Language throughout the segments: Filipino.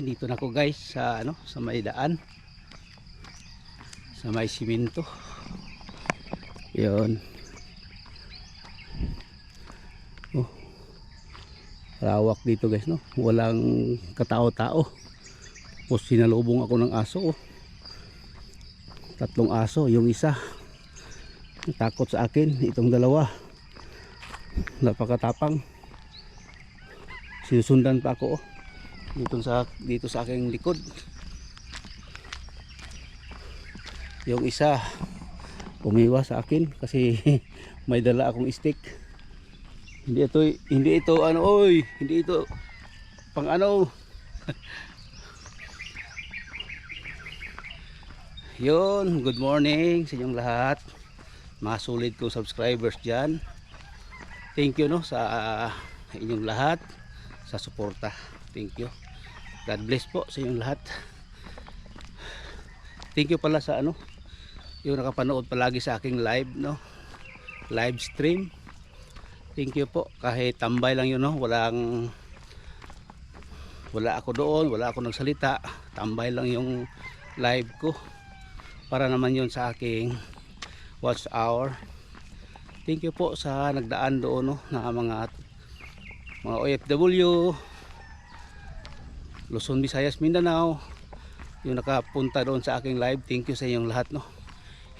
dito na ako guys sa sa may daan, sa may simento. Yun. Oh. Lawak dito guys, no? Walang katao-tao. Tapos sinalubong ako ng aso, oh. 3 aso, yung isa takot sa akin, itong dalawa napakatapang. Sinusundan pa ako, oh. Dito sa aking likod. Yung isa umiwas sa akin kasi may dala akong stick. Hindi ito hindi ito pang Yun, good morning sa inyong lahat, mga sulit kong subscribers dyan. Thank you sa inyong lahat sa suporta. Thank you. God bless po sa inyong lahat. Thank you pala sa yung nakapanood palagi sa aking live, live stream. Thank you po. Kahit tambay lang yun, wala ako doon, wala ako nagsalita. Tambay lang yung live ko. Para naman yun sa aking watch hour. Thank you po sa nagdaan doon, na mga OFW, Luzon, Visayas, Mindanao, yung nakapunta doon sa aking live. Thank you sa inyong lahat,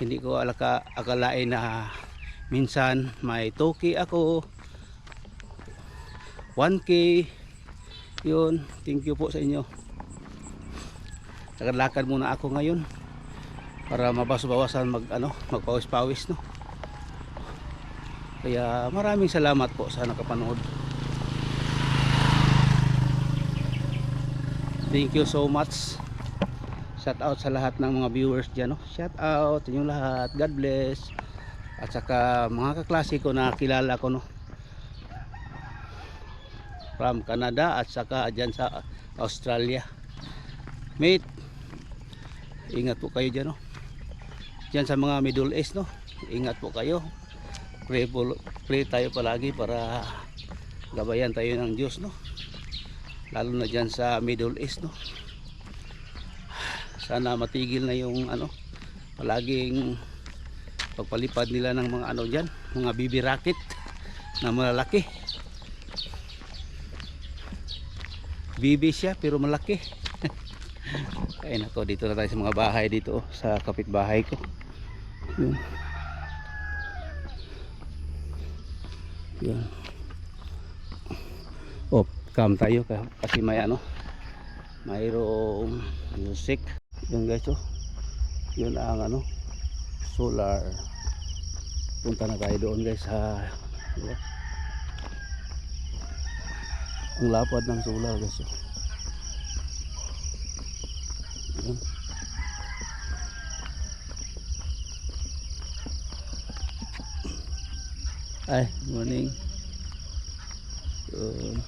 Hindi ko akalain na minsan may 2K ako, 1K. Yun, thank you po sa inyo. Lakad-lakad muna ako ngayon para mabawas-bawasan magpawis-pawis, Kaya maraming salamat po sa nakapanood. Thank you so much. Shout out sa lahat ng mga viewers dyan, Shout out sa inyong lahat. God bless. At saka mga kaklase ko na kilala ko, from Canada at saka dyan sa Australia. Mate, ingat po kayo dyan, dyan sa mga Middle East, ingat po kayo. Pray tayo palagi para gabayan tayo ng Diyos, lalo na dyan sa Middle East, Sana matigil na yung palaging pagpalipad nila ng mga dyan, mga BB rocket na malalaki. BB siya pero malaki. Ay nako, dito na tayo sa mga bahay dito, sa kapitbahay ko. Yun. Yun. Cam tayo kasi may mayroong music. Yun guys, yun ang solar. Punta na tayo doon guys, ang lapad ng solar guys, Yun. Ay, morning. Yun.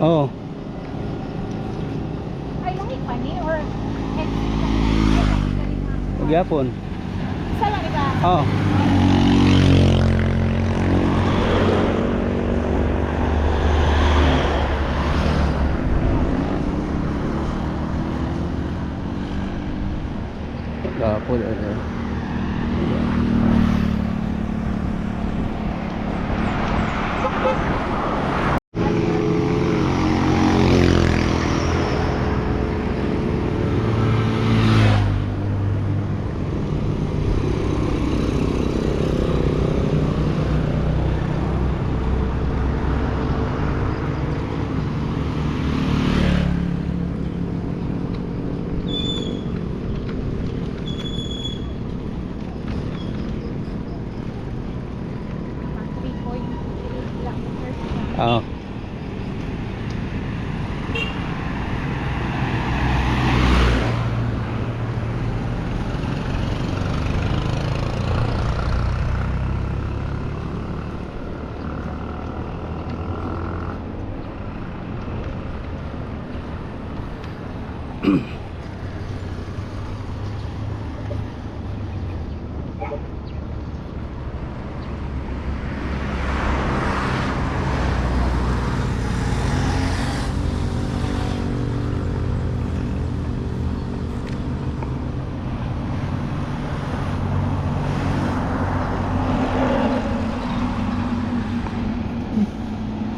Oh. Ay, langit pa ni or Magyapon. Isa lang ika. Oh. po. Oo.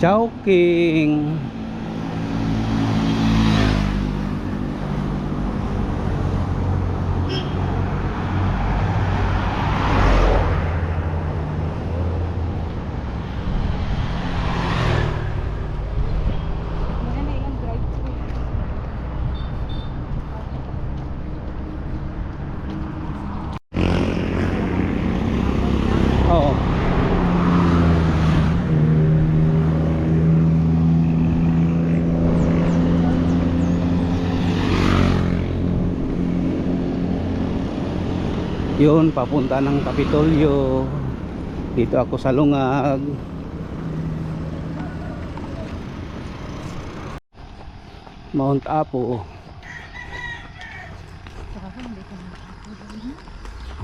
Chowking. Maganda yung drive-thru. Oo. Yun, papunta ng Kapitolyo. Dito ako sa Lungag. Mount Apo.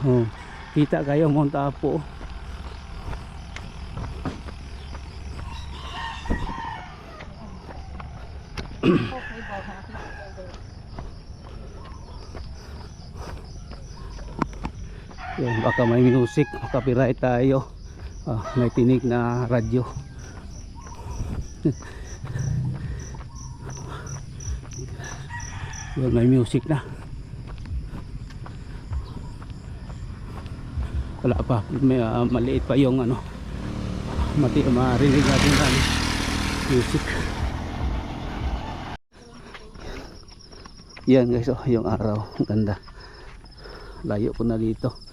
Oh, kita kayo Mount Apo. Yun, baka may music, copyright tayo. May tinig na radyo. Yun, may music na. Wala pa, may, maliit pa yung ano, marinig natin na music. Yan guys, oh, yung araw, ang ganda. Layo ko na dito.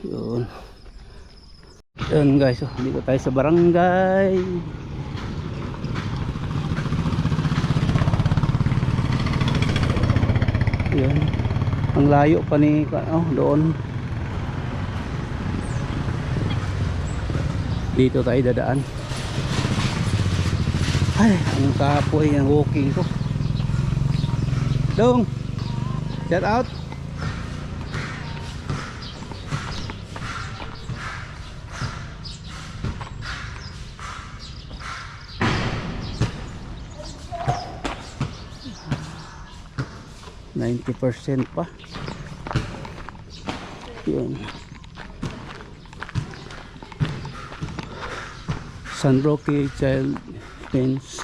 Yun. Yun guys, oh, dito tayo sa barangay. Yun. Ang layo pa ni doon. Dito tayo dadaan. Ay, ang kapoy ang walking ko. Dong, shout out. %90 pa. Yun. San Roque Child Fence.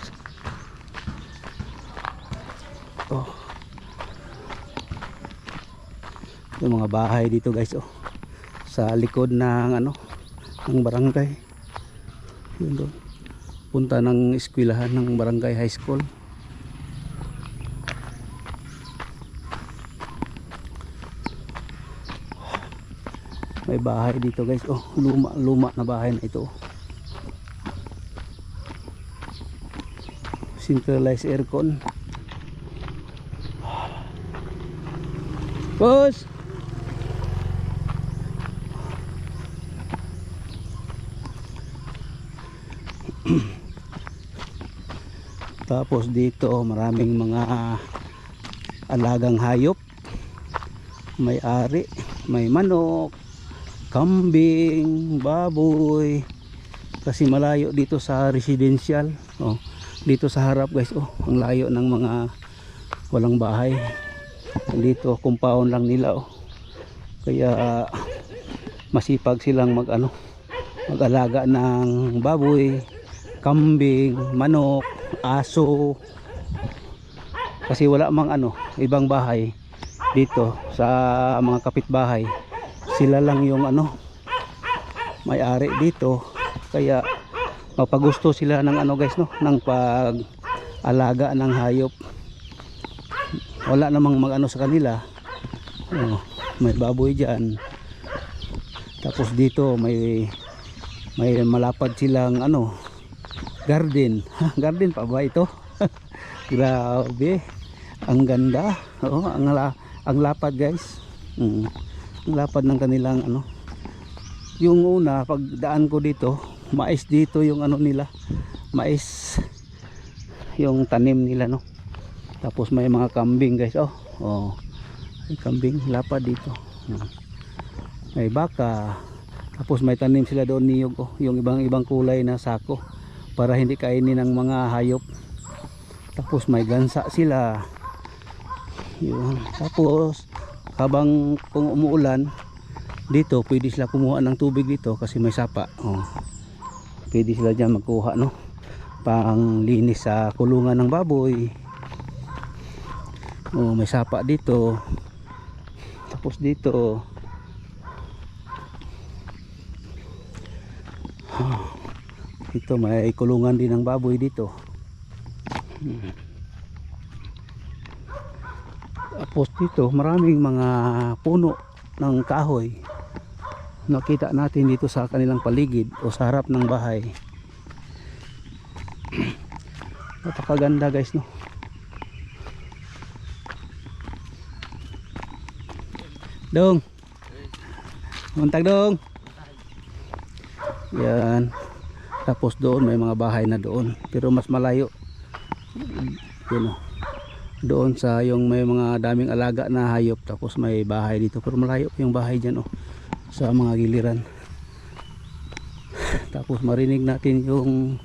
Oh. Yung mga bahay dito guys, oh. Sa likod ng ano, ng barangay. Yun doon. Punta ng eskwelahan ng barangay high school. May bahay dito guys, oh, luma na bahay na ito. Centralized aircon. Boss. Tapos dito maraming mga alagang hayop. May ari, may manok, kambing, baboy. Kasi malayo dito sa residential. Oh, dito sa harap guys, oh, ang layo ng mga walang bahay dito, compound lang nila oh. Kaya masipag silang mag-alaga ng baboy, kambing, manok, aso, kasi wala mang ibang bahay dito sa mga kapitbahay. Sila lang yung may-ari dito, kaya mapagusto sila ng guys no, ng pag-alaga ng hayop. Wala namang sa kanila. May baboy dyan, tapos dito may malapad silang garden. Garden pa ba ito? Grabe, ang ganda. Ang lapad guys. Ang lapad ng kanilang yung una pagdaan ko dito, mais dito yung nila, mais yung tanim nila no. Tapos may mga kambing guys. May kambing lapad dito. May baka. Tapos may tanim sila doon niyog yung ibang kulay na sako para hindi kainin ng mga hayop. Tapos may gansa sila. Yun. Tapos habang kung umuulan dito, pwede sila kumuha ng tubig dito kasi may sapa. Pwede sila dyan magkuha no, pang linis sa kulungan ng baboy. May sapa dito. Tapos dito ito may kulungan din ng baboy dito. Tapos dito maraming mga puno ng kahoy. Nakita natin dito sa kanilang paligid o sa harap ng bahay. Napakaganda guys no. Dong, muntag dong. Yan. Tapos doon may mga bahay na doon, pero mas malayo. Yun doon sa yung may mga daming alaga na hayop. Tapos may bahay dito, pero malayo yung bahay dyan sa mga giliran. Tapos marinig natin yung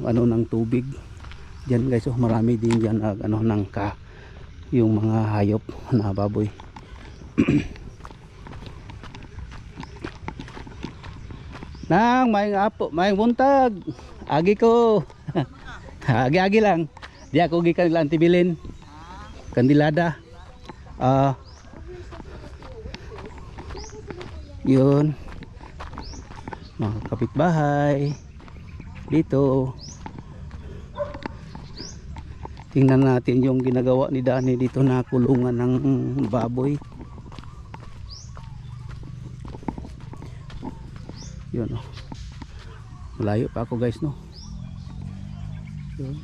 ng tubig dyan guys. Marami din dyan yung mga hayop na baboy. Nang may buntag agi ko. Agi lang di ako gikan lang tibilin Kandilada. Yun mga kapitbahay dito. Tingnan natin yung ginagawa ni Dani dito na kulungan ng baboy. Yun malayo pa ako guys no. Yun.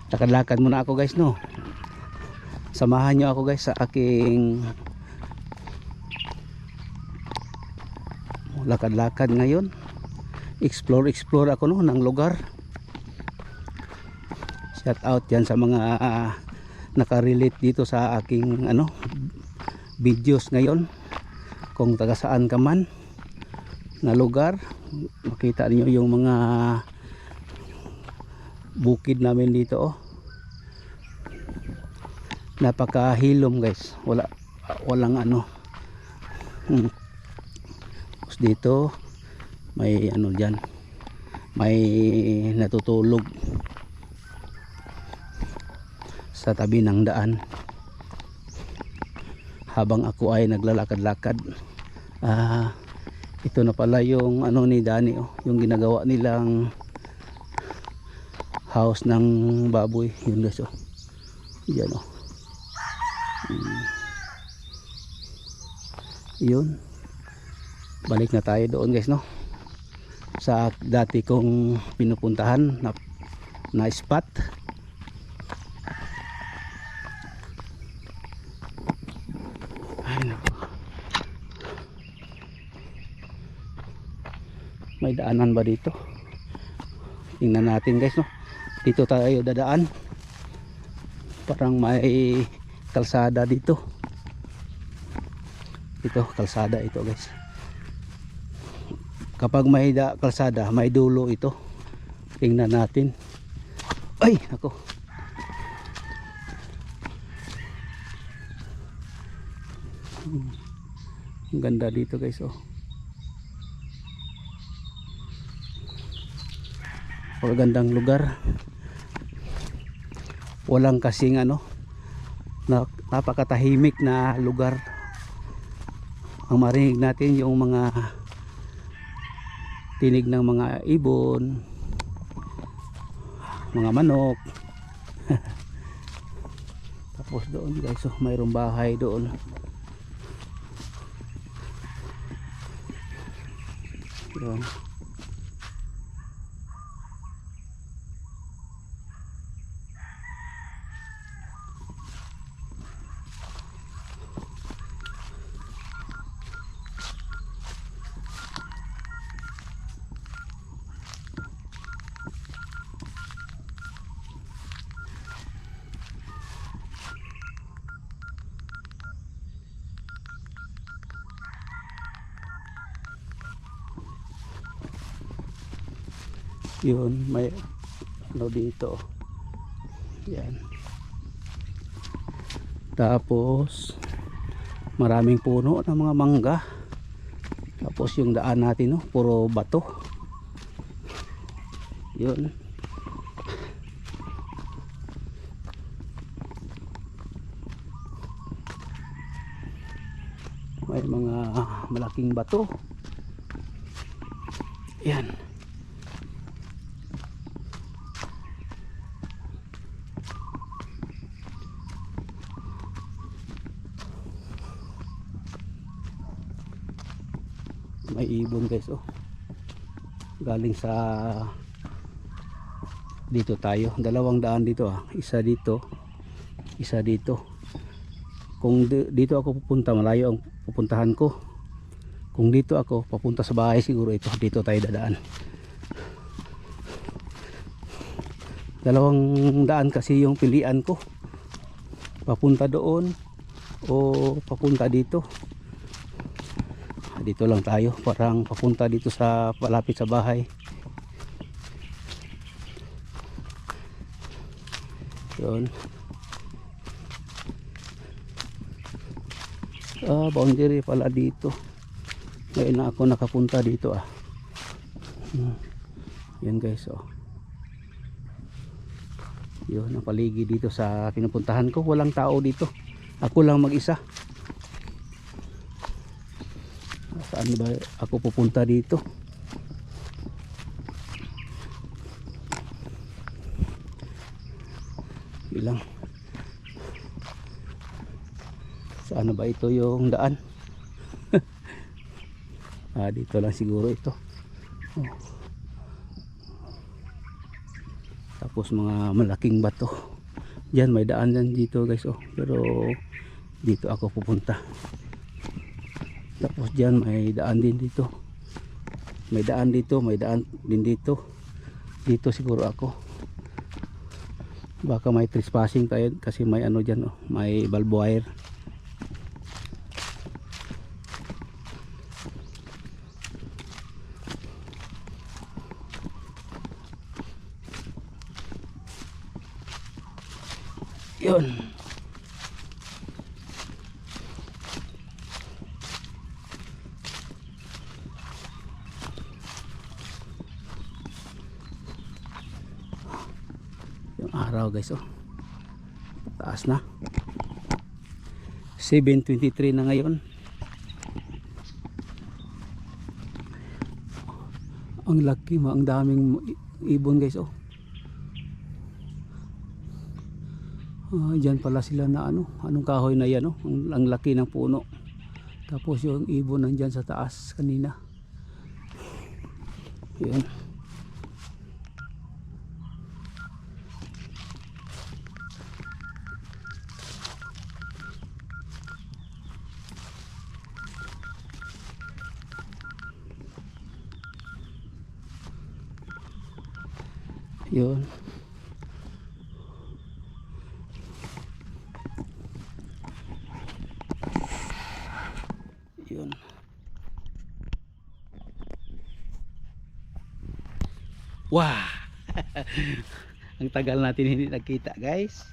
Lakad-lakad muna ako guys no. Samahan nyo ako guys sa aking lakad-lakad ngayon. Explore ako no ng lugar. Shout out yan sa mga nakarelate dito sa aking videos ngayon. Kung taga saan ka man na lugar, makita niyo yung mga bukid namin dito napakahilom guys. Walang Tapos dito may dyan, may natutulog sa tabi ng daan habang ako ay naglalakad-lakad. Ito na pala yung ni Dani yung ginagawa nilang house ng baboy. Yun guys yan yun. Balik na tayo doon guys no, sa dati kong pinupuntahan na spot. May daanan ba dito? Tingnan natin guys no. Dito tayo dadaan. Parang may kalsada dito. Ito kalsada ito guys. Kapag may kalsada, may dulo ito. Tingnan natin. Ay, ako. Ang ganda dito guys, oh. Magandang lugar. Walang kasing ano, napakatahimik na lugar. Ang marinig natin yung mga tinig ng mga ibon, mga manok. Tapos doon guys, oh, mayroong bahay doon. Yun. Yun, may ano dito. Yan. Tapos maraming puno ng mga mangga. Tapos yung daan natin, no, puro bato. Yun. May mga malaking bato. Yan. May ibon guys, oh. Galing sa dito tayo, dalawang daan dito, ah. Isa dito, isa dito. Kung dito ako pupunta, malayo ang pupuntahan ko. Kung dito ako papunta sa bahay, siguro ito, dito tayo dadaan. Dalawang daan kasi yung pilian ko, papunta doon o papunta dito. Dito lang tayo, parang papunta dito sa palapit sa bahay. Yun. Boundary pala dito. Ngayon na ako nakapunta dito, ah. Yan guys, oh. Yun ang paligid dito sa pinupuntahan ko. Walang tao dito, ako lang mag-isa. Saan ba ako pupunta dito? Bilang saan ba ito yung daan? Dito lang siguro ito. Oh. Tapos mga malaking bato. Diyan may daan din dito guys, oh. Pero dito ako pupunta. Tapos dyan may daan din dito. May daan dito, may daan din dito. Dito siguro ako. Baka may trespassing tayo kasi may ano dyan, oh, may barbed wire. Yun. Araw guys, oh. Taas na. 7:23 na ngayon. Ang laki, ang daming ibon guys, oh. Diyan pala sila na ano, anong kahoy na yan, oh. Ang laki ng puno. Tapos yung ibon nandyan sa taas kanina. Yan. Yun. Yun. Wow. Ang tagal natin hindi nagkita, guys.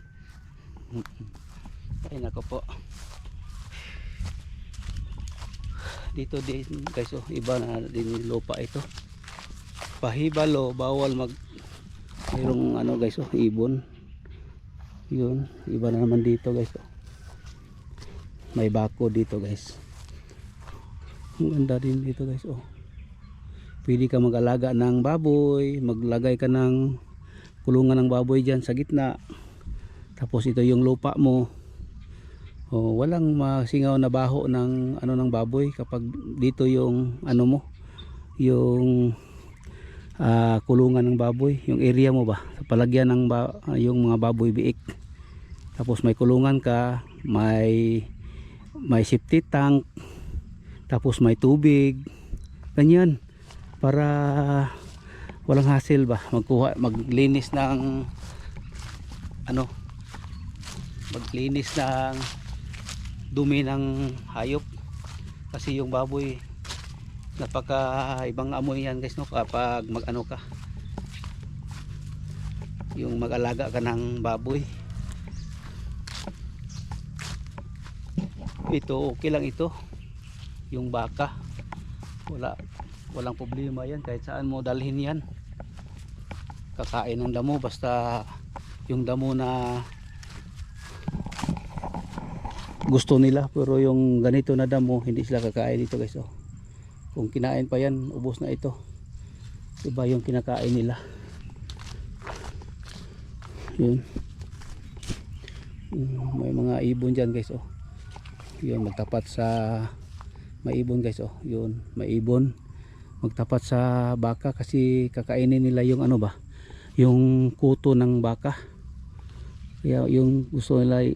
Ay nako po. Dito din guys, oh, iba na din yung lupa ito. Pahibalo, bawal mag mayroong ano guys, oh, ibon. Yun, iba na naman dito guys, oh. May bako dito guys. Ang ganda din dito guys, oh. Pwede ka mag-alaga ng baboy, maglagay ka ng kulungan ng baboy dyan sa gitna. Tapos ito yung lupa mo. Oh, walang masingaw na baho ng ano ng baboy kapag dito yung ano mo, yung kulungan ng baboy, yung area mo ba, palagyan ng yung mga baboy biik. Tapos may kulungan ka, may safety tank, tapos may tubig, ganyan, para walang hassle ba, maglinis ng ano, maglinis ng dumi ng hayop. Kasi yung baboy napaka ibang amoy yan guys, no, kapag mag ano ka, yung mag-alaga ka ng baboy. Ito okay lang ito, yung baka walang problema yan, kahit saan mo dalhin yan, kakain ng damo, basta yung damo na gusto nila. Pero yung ganito na damo hindi sila kakain dito guys, oh. Kung kinain pa yan, ubos na ito. Iba yung kinakain nila. Yun. May mga ibon dyan guys, oh. Yun, magtapat sa may ibon guys, oh. Yun, may ibon magtapat sa baka kasi kakainin nila yung ano ba, yung kuto ng baka. Kaya yung gusto nila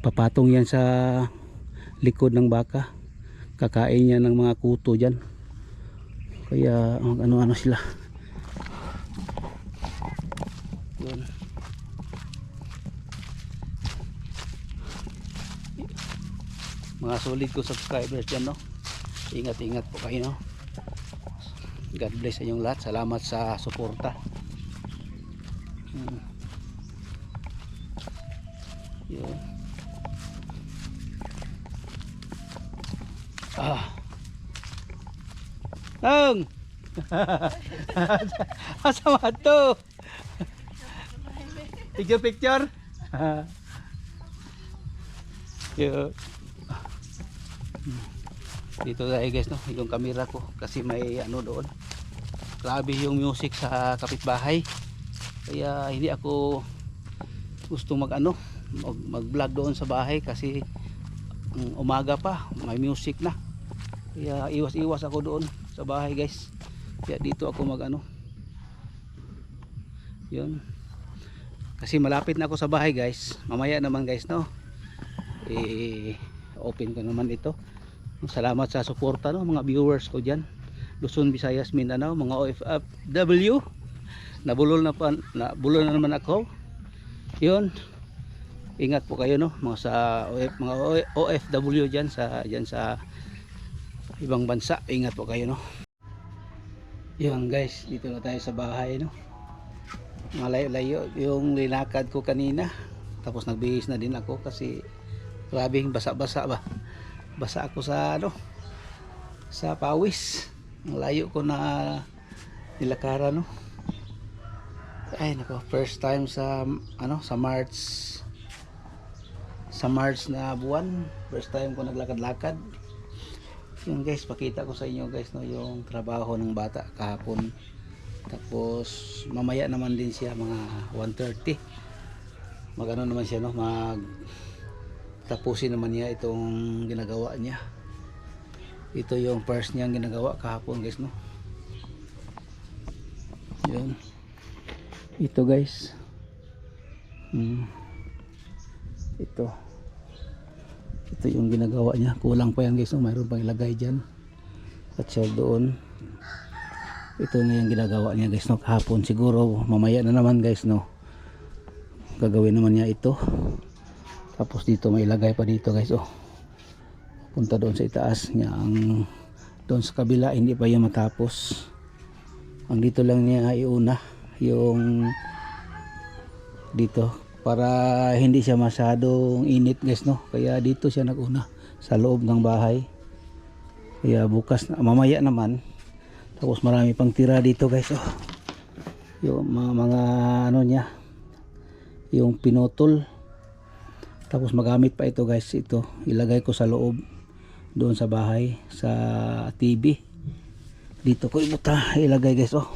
papatong yan sa likod ng baka, kakain niya ng mga kuto dyan. Kaya ano sila. Yun. Mga solid ko subscribers dyan, no, ingat po kayo, no. God bless sa inyong lahat, salamat sa suporta. Yun. Ang asama to. Picture. Yun. Dito tayo guys, no, yung camera ko kasi may ano doon, grabe yung music sa kapitbahay, kaya hindi ako gusto mag vlog doon sa bahay kasi umaga pa may music na, kaya iwas ako doon sa bahay guys. Kaya dito ako mag yun, kasi malapit na ako sa bahay guys. Mamaya naman guys, no, open ko naman ito. Salamat sa suporta, no, mga viewers ko dyan, Luzon, Visayas, Mindanao, mga OFW. Nabulol na naman ako. Yun, ingat po kayo, no, mga OFW dyan sa ibang bansa, ingat po kayo, no. Yun guys, dito na tayo sa bahay, no. Malayo-layo yung linakad ko kanina, tapos nagbihis na din ako kasi grabing basa-basa ba. Basa ako sa sa pawis. Ang layo ko na nilakaran, no. Ay nako, first time sa sa March na buwan, first time ko naglakad-lakad. Yun guys, pakita ko sa inyo guys, no, yung trabaho ng bata kahapon. Tapos mamaya naman din siya mga 1:30 magano naman siya, no, tapusin naman niya itong ginagawa niya. Ito yung first niyang ginagawa kahapon guys, no. Yun, ito guys, ito yung ginagawa niya. Kulang pa yan guys, no, mayroon pang ilagay dyan at siya doon. Ito na yung ginagawa niya guys, no, kahapon. Siguro mamaya na naman guys, no, gagawin naman niya ito. Tapos dito may ilagay pa dito guys, oh. punta doon sa itaas niya. Ang doon sa kabila hindi pa yan matapos. Ang dito lang niya iuna yung dito para hindi siya masyadong init guys, no. Kaya dito siya naguna sa loob ng bahay. Kaya bukas mamaya naman, tapos marami pang tira dito guys, oh. Yung mga ano niya, yung pinutol, tapos magamit pa ito guys. Ito ilagay ko sa loob doon sa bahay, sa TV. Dito ko ilagay guys, oh.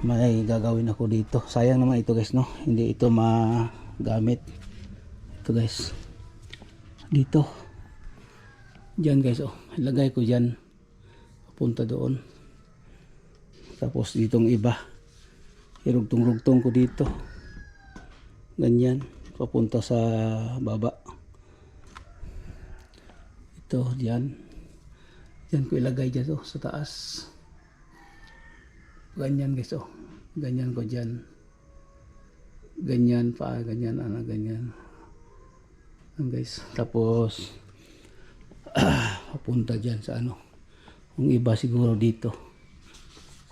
May gagawin ako dito. Sayang naman ito guys, no. Hindi ito magamit. Ito guys. Dito. Diyan guys, oh. Ilagay ko diyan. Papunta doon. Tapos ditong iba. Irugtong-rugtong ko dito. Ganyan. Papunta sa baba. Ito, diyan. Diyan ko ilagay dyan, oh, sa taas. Ganyan guys, oh. Ganyan ko dyan. Ganyan pa, ganyan, ganyan. Guys, tapos papunta dyan sa ano. Yung iba siguro dito.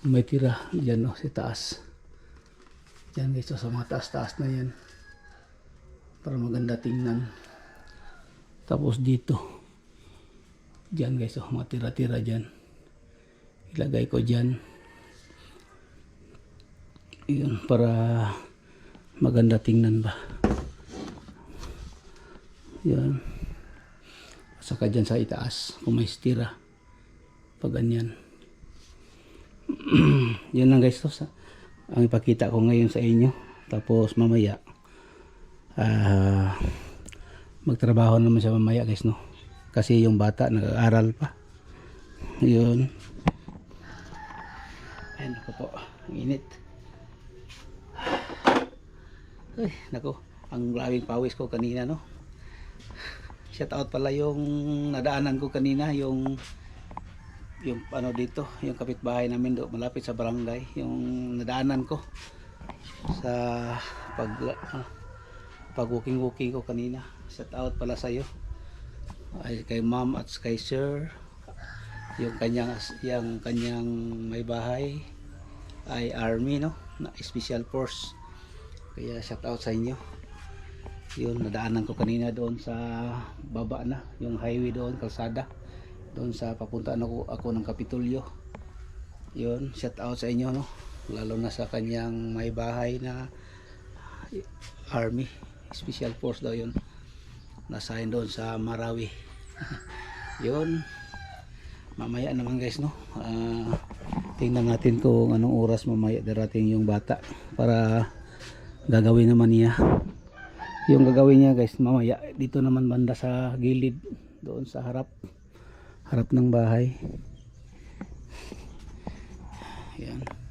Kung may tira, dyan, oh, sa taas. Dyan guys, oh, sa mga taas-taas na yan. Para maganda tingnan. Tapos dito. Dyan guys, oh, mga tira-tira dyan. Ilagay ko dyan. Yun, para maganda tingnan ba. Yan. Saka dyan sa itaas kung may tira. Pag ganyan. Yan lang guys, to, ang ipakita ko ngayon sa inyo. Tapos mamaya magtrabaho naman siya mamaya guys, no. Kasi yung bata nag-aaral pa. Yun. Ayun ako po. Ang init. Ay, nako. Ang laming pawis ko kanina, no. Shout out pala yung nadaanan ko kanina, yung ano dito, yung kapitbahay namin do, malapit sa barangay, yung nadaanan ko sa pag walking ko kanina. Shout out pala sa iyo. Ay kay ma'am at kay sir. Yung kanyang may bahay ay army, no, na special force. Kaya shout out sa inyo. Yun, nadaanan ko kanina doon sa baba na, yung highway doon, kalsada. Doon sa papuntaan ako ng Kapitolyo. Yun, shout out sa inyo, no. Lalo na sa kanyang may bahay na army, special force daw yun. Nasahin doon sa Marawi. Yun. Mamaya naman guys, no. Tingnan natin kung anong oras mamaya darating yung bata para gagawin naman niya. Yung gagawin niya guys mamaya dito naman banda sa gilid doon sa harap ng bahay. Yan.